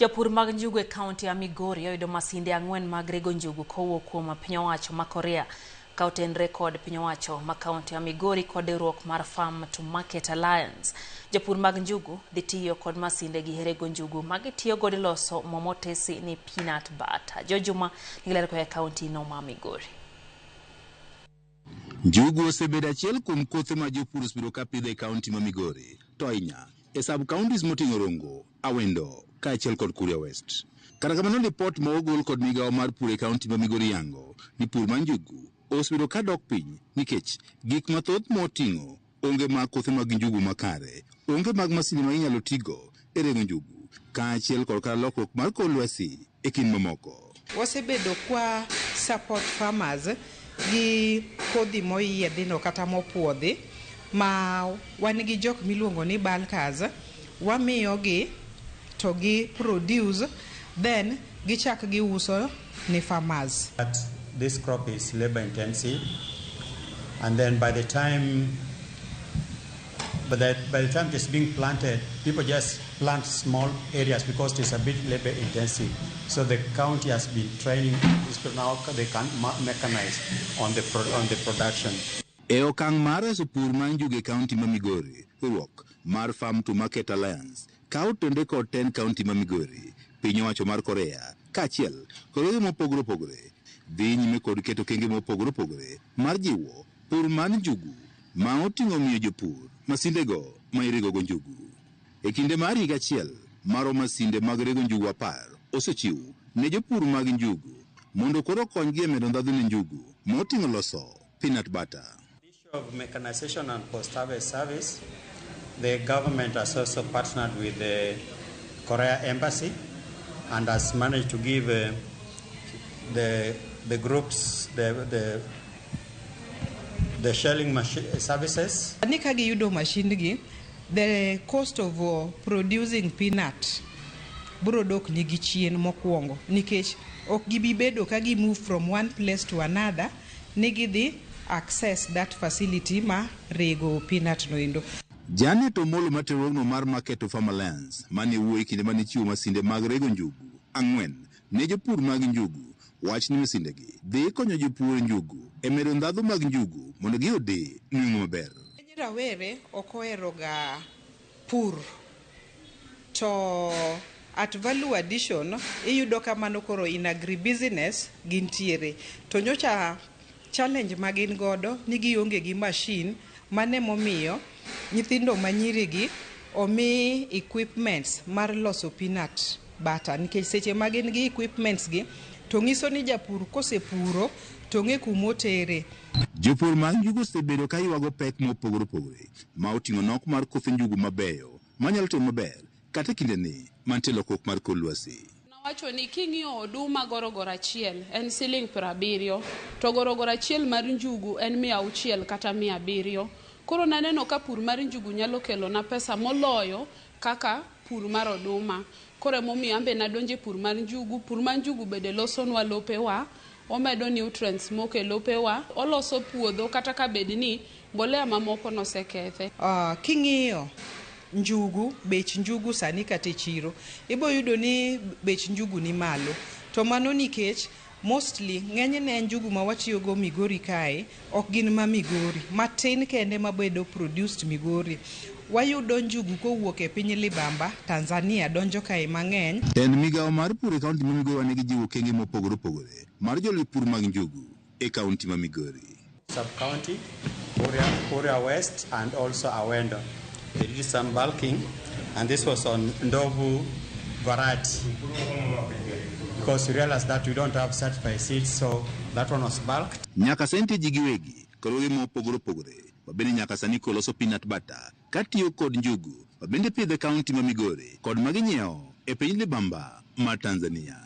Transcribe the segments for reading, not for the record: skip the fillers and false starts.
Japur mag njugu e kaunti ya Migori oyudo masinde 4 mag rego njugu kowuok kuom piny owacho ma Korea. Ka otenore kod piny owacho ma kaunti ya Migori kod riwruok mar Farm to Market Alliance. Japur mag njugu dhi tiyo kod masinde gi rego njugu ma gitiyo god loso mo motesi ni peanut butter. Jojuma nigilero ko e kaunti no ma Migori. Njugu osebedo achiel kuom kothe ma jopur osebiro ka pidho e kaunti ma Migori, to ahinya e sub counties moting'o Rongo, Awendo kaachiel kod Kuria West. Kata kamano, ripot ma ogol kod migawo mar pur e kaunti ma Migori yango ni pur mar njugu osebedo ka dok piny nikech gik mathoth moting'o onge mag kothe mag njugu makare, onge mag masinde ma inyalo tigo e rego njugu, kaachiel kod lokruok mar kor lwasi e kind mamoko. Wasebedo kwa support farmers gi kodhi moyiedhino kata mopuodhi ma wan gi jok miluongo ni bulkers, wamiyogi to gi produce, then gichak giuso ni farmers. This crop is labor intensive, and then by the time it's being planted, people just plant small areas because it's a bit labor intensive. So the county has been training, now they can mechanize on the production. E okang' mar reso pur mar njugu e kaunti ma Migori, riwruok mar Farm to Market Alliance kawo tende kod 10 kaunti ma Migori, piny owacho mar Korea kaachiel kod yore mopogore opogore dhi nyime kod keto kenge mopogore opogore mar jiwo pur mar njugu ma oting'o miyo jopur masindego ma iregogo njugu. E kinde mar higa achiel, maro masinde mag rego njugu 10 osechiw ne jopur mag njugu mondo koro konygi e medo ndhadhu ne njugu ma oting'o loso peanut butter. Of mechanization and post-harvest service, the government has also partnered with the Korea Embassy and has managed to give the groups the shelling services. Nika gi yudo mashindgi, the cost of producing peanut bro dok nigi chien mokwongo nikech ok gibi bedo ka gi move from one place to another, nigi dhi access that facility ma rego peanut no indo. Janet Omolo materogno mar Market to Farm Alliance mane wuoyi kinde mane chiwo masinde mag rego njugu 4 ne jopur mag njugu, wach ni masindegi dhi konyo jopur njugu e medo ndhadhu mag njugu mondo giyudi nweng'o maber. Rawere ok oheroga pur, to at value addition iyudo kamano koro in agribusiness gintiere, to nyocha challenge magin godo ni gionge gi machine, mane momiyo nyithindo manyirigi omi equipments mar loso peanut butter, nikech seche magin gi equipments gi to ng'iso ni japur kosepuro to ng'e kumotere. Jopur mag njugu osebedo ka ywago pek mopogore opogore ma oting'o nok mar kothe njugu mabeyo manyalo timo maber kata kindeni mantie lokruok mar kor lwasi. Wacho ni king'iyo oduma gorogoro achiel en siling 70, to gorogoro achiel mar njugu en 600 kata 700. Koro naneno ka pur mar njugu nyalo kelo na pesa moloyo kaka pur mar oduma. Koro emomiyo ambe nadonje pur mar njugu. Pur mar njugu bede losonwa lopewa, omedo nutrients moke lopewa, oloso puodho kata ka bedni mbolea mamoko nosekethe. King'iyo njugu, bech njugu sani kata chiro, ibo yudo ni bech njugu ni malo, to mano nikech mostly ng'enyne njugu ma watiyogo Migori kae ok gin ma Migori, matin kende mabedo produced Migori. Wayudo njugu kowuok e piny libamba Tanzania donjo kae mang'eny. En migawo mar pur e kaunti ma Migori wane gi jiwo kenge mopogore opogore mar jolipur mag njugu e kaunti ma Migori. Sub-county, Kuria West and also Awendo. They did some bulking, and this was on Ndovu variety. Because we realized that we don't have certified seeds, so that one was bulked. Nyaka sente ji giwegi koroge mopogore opogore mabende nyaka sani koloso peanut butter katiyo kod njugu mabende pidhe kaunti ma Migori kod maginyiewo e piny libamba ma Tanzania.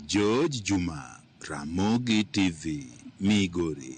George Juma, Ramogi TV, Migori.